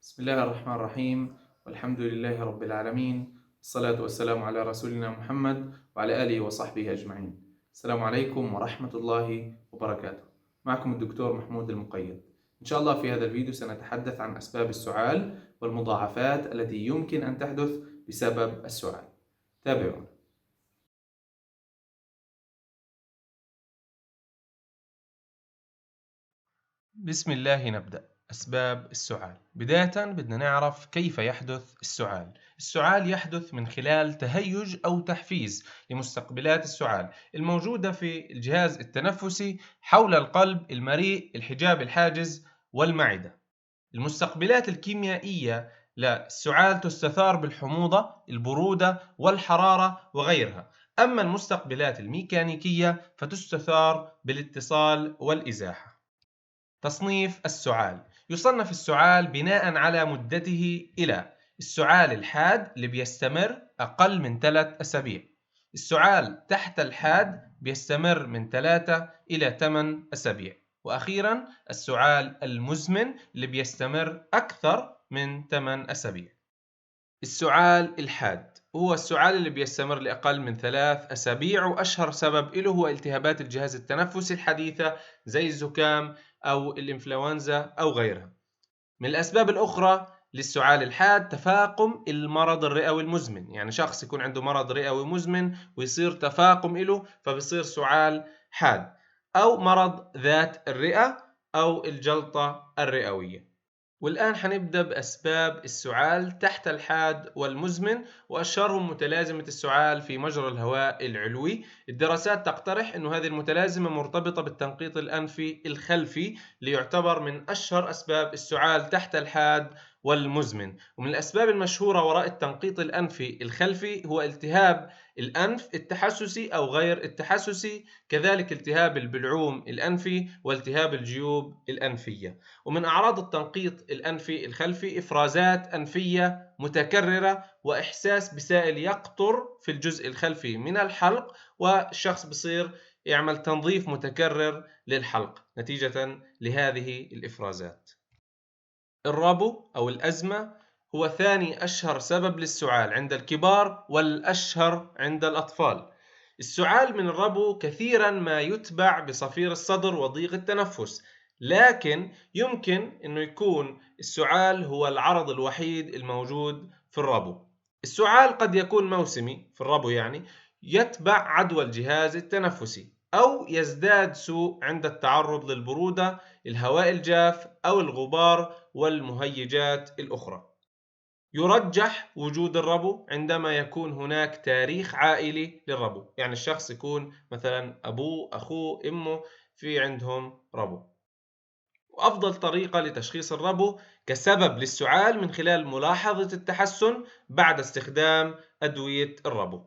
بسم الله الرحمن الرحيم، والحمد لله رب العالمين، والصلاة والسلام على رسولنا محمد وعلى آله وصحبه أجمعين. السلام عليكم ورحمة الله وبركاته. معكم الدكتور محمود المقيد. إن شاء الله في هذا الفيديو سنتحدث عن أسباب السعال والمضاعفات التي يمكن أن تحدث بسبب السعال. تابعونا. بسم الله نبدأ. أسباب السعال. بداية بدنا نعرف كيف يحدث السعال. السعال يحدث من خلال تهيج أو تحفيز لمستقبلات السعال الموجودة في الجهاز التنفسي حول القلب، المريء، الحجاب الحاجز والمعدة. المستقبلات الكيميائية للسعال تستثار بالحموضة، البرودة والحرارة وغيرها. أما المستقبلات الميكانيكية فتستثار بالاتصال والإزاحة. تصنيف السعال. يصنف السعال بناء على مدته إلى السعال الحاد اللي بيستمر أقل من 3 أسابيع، السعال تحت الحاد بيستمر من 3 إلى 8 أسابيع، وأخيرا السعال المزمن اللي بيستمر أكثر من 8 أسابيع. السعال الحاد هو السعال اللي بيستمر لأقل من 3 أسابيع، وأشهر سبب له هو التهابات الجهاز التنفسي الحديثة زي الزكام أو الإنفلونزا أو غيرها. من الأسباب الأخرى للسعال الحاد تفاقم المرض الرئوي المزمن، يعني شخص يكون عنده مرض رئوي مزمن ويصير تفاقم له فبيصير سعال حاد، أو مرض ذات الرئة أو الجلطة الرئوية. والآن حنبدأ بأسباب السعال تحت الحاد والمزمن، وأشهرهم متلازمة السعال في مجرى الهواء العلوي. الدراسات تقترح أن هذه المتلازمة مرتبطة بالتنقيط الأنفي الخلفي، ليعتبر من أشهر أسباب السعال تحت الحاد والمزمن. ومن الأسباب المشهورة وراء التنقيط الأنفي الخلفي هو التهاب الأنف التحسسي أو غير التحسسي، كذلك التهاب البلعوم الأنفي والتهاب الجيوب الأنفية. ومن أعراض التنقيط الأنفي الخلفي إفرازات أنفية متكررة وإحساس بسائل يقطر في الجزء الخلفي من الحلق، والشخص بصير يعمل تنظيف متكرر للحلق نتيجة لهذه الإفرازات. الربو أو الأزمة هو ثاني أشهر سبب للسعال عند الكبار والأشهر عند الأطفال. السعال من الربو كثيرا ما يتبع بصفير الصدر وضيق التنفس، لكن يمكن أنه يكون السعال هو العرض الوحيد الموجود في الربو. السعال قد يكون موسمي في الربو، يعني يتبع عدوى الجهاز التنفسي، أو يزداد سوء عند التعرض للبرودة، الهواء الجاف أو الغبار والمهيجات الأخرى. يرجح وجود الربو عندما يكون هناك تاريخ عائلي للربو، يعني الشخص يكون مثلا أبوه، أخوه، أمه في عندهم ربو. وأفضل طريقة لتشخيص الربو كسبب للسعال من خلال ملاحظة التحسن بعد استخدام أدوية الربو.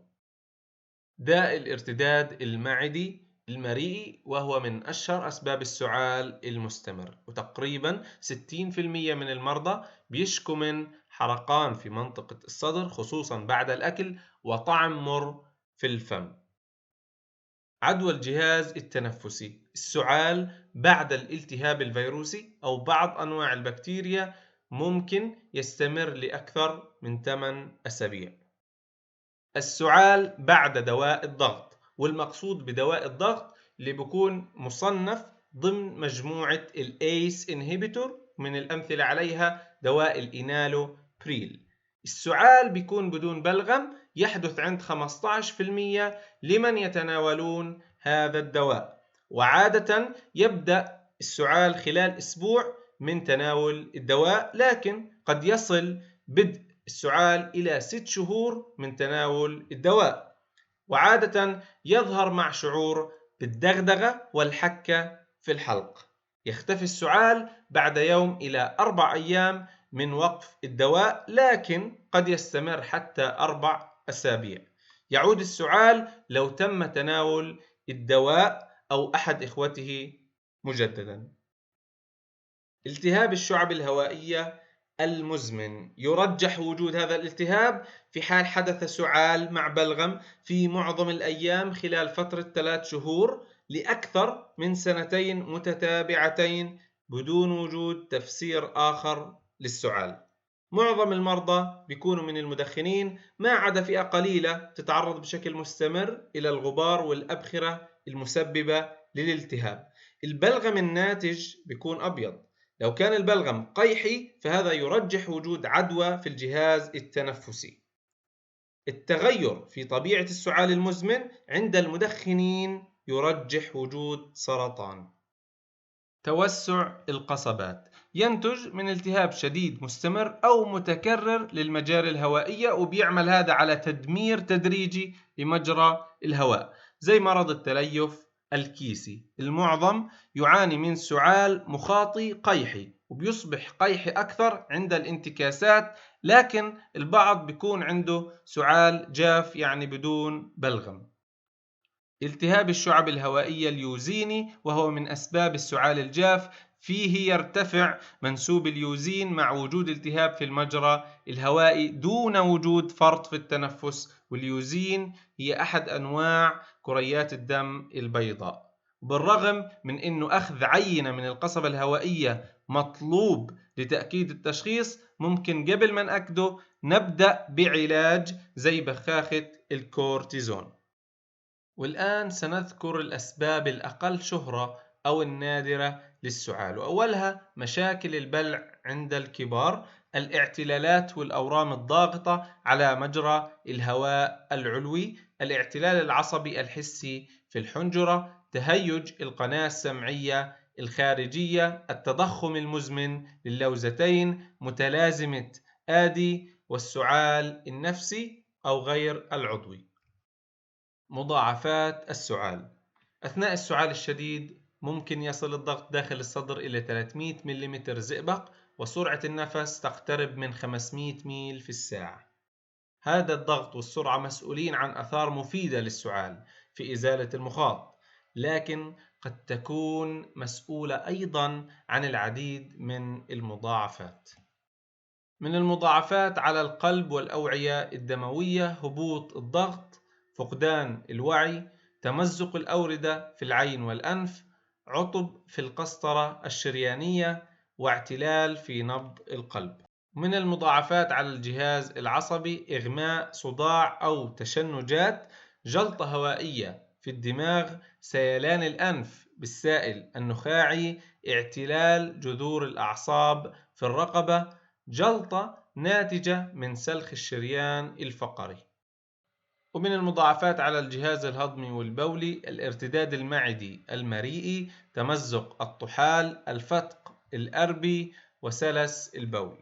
داء الارتداد المعدي المريئي وهو من أشهر أسباب السعال المستمر، وتقريبا 60% من المرضى بيشكوا من حرقان في منطقة الصدر خصوصا بعد الأكل وطعم مر في الفم. عدوى الجهاز التنفسي. السعال بعد الالتهاب الفيروسي أو بعض أنواع البكتيريا ممكن يستمر لأكثر من 8 أسابيع. السعال بعد دواء الضغط، والمقصود بدواء الضغط اللي بيكون مصنف ضمن مجموعة الACE inhibitor، من الأمثلة عليها دواء الإينالو بريل. السعال بيكون بدون بلغم، يحدث عند 15% لمن يتناولون هذا الدواء، وعادة يبدأ السعال خلال أسبوع من تناول الدواء، لكن قد يصل بدء السعال إلى 6 شهور من تناول الدواء، وعادة يظهر مع شعور بالدغدغة والحكة في الحلق. يختفي السعال بعد يوم إلى 4 أيام من وقف الدواء، لكن قد يستمر حتى 4 أسابيع. يعود السعال لو تم تناول الدواء أو أحد إخوته مجددا. التهاب الشعب الهوائية المزمن. يرجح وجود هذا الالتهاب في حال حدث سعال مع بلغم في معظم الأيام خلال فترة 3 شهور لأكثر من 2 متتابعتين بدون وجود تفسير آخر للسعال. معظم المرضى بيكونوا من المدخنين، ما عدا فئة قليلة تتعرض بشكل مستمر إلى الغبار والأبخرة المسببة للالتهاب. البلغم الناتج بيكون أبيض. لو كان البلغم قيحي فهذا يرجح وجود عدوى في الجهاز التنفسي. التغير في طبيعة السعال المزمن عند المدخنين يرجح وجود سرطان. توسع القصبات ينتج من التهاب شديد مستمر أو متكرر للمجاري الهوائية، وبيعمل هذا على تدمير تدريجي لمجرى الهواء، زي مرض التليف الكيسي. المعظم يعاني من سعال مخاطي قيحي، وبيصبح قيحي أكثر عند الانتكاسات، لكن البعض بيكون عنده سعال جاف يعني بدون بلغم. التهاب الشعب الهوائية اليوزيني وهو من أسباب السعال الجاف، فيه يرتفع منسوب اليوزين مع وجود التهاب في المجرى الهوائي دون وجود فرط في التنفس، واليوزين هي أحد أنواع كريات الدم البيضاء. بالرغم من أنه أخذ عينة من القصبة الهوائية مطلوب لتأكيد التشخيص، ممكن قبل ما نأكده نبدأ بعلاج زي بخاخة الكورتيزون. والآن سنذكر الأسباب الأقل شهرة أو النادرة للسعال، وأولها مشاكل البلع عند الكبار، الاعتلالات والأورام الضاغطة على مجرى الهواء العلوي، الاعتلال العصبي الحسي في الحنجرة، تهيج القناة السمعية الخارجية، التضخم المزمن للوزتين، متلازمة آدي، والسعال النفسي أو غير العضوي. مضاعفات السعال: أثناء السعال الشديد ممكن يصل الضغط داخل الصدر إلى 300 ملم زئبق، وسرعة النفس تقترب من 500 ميل في الساعة. هذا الضغط والسرعة مسؤولين عن آثار مفيدة للسعال في إزالة المخاط، لكن قد تكون مسؤولة أيضا عن العديد من المضاعفات. من المضاعفات على القلب والأوعية الدموية: هبوط الضغط، فقدان الوعي، تمزق الأوردة في العين والأنف، عطب في القسطرة الشريانية، واعتلال في نبض القلب. من المضاعفات على الجهاز العصبي: إغماء، صداع أو تشنجات، جلطة هوائية في الدماغ، سيلان الأنف بالسائل النخاعي، اعتلال جذور الأعصاب في الرقبة، جلطة ناتجة من سلخ الشريان الفقري. ومن المضاعفات على الجهاز الهضمي والبولي: الارتداد المعدي المريئي، تمزق الطحال، الفتق الأربي، وسلس البول.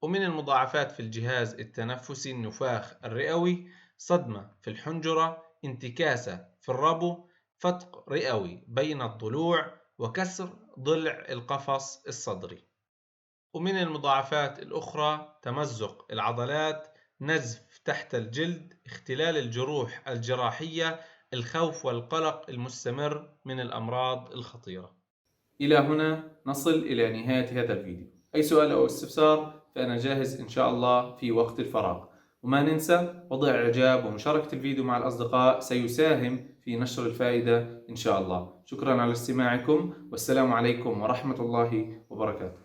ومن المضاعفات في الجهاز التنفسي: النفاخ الرئوي، صدمة في الحنجرة، انتكاسة في الربو، فتق رئوي بين الضلوع، وكسر ضلع القفص الصدري. ومن المضاعفات الأخرى: تمزق العضلات، نزف تحت الجلد، اختلال الجروح الجراحية، الخوف والقلق المستمر من الأمراض الخطيرة. إلى هنا نصل إلى نهاية هذا الفيديو. أي سؤال أو استفسار فأنا جاهز إن شاء الله في وقت الفراغ. وما ننسى وضع إعجاب ومشاركة الفيديو مع الأصدقاء، سيساهم في نشر الفائدة إن شاء الله. شكرا على استماعكم، والسلام عليكم ورحمة الله وبركاته.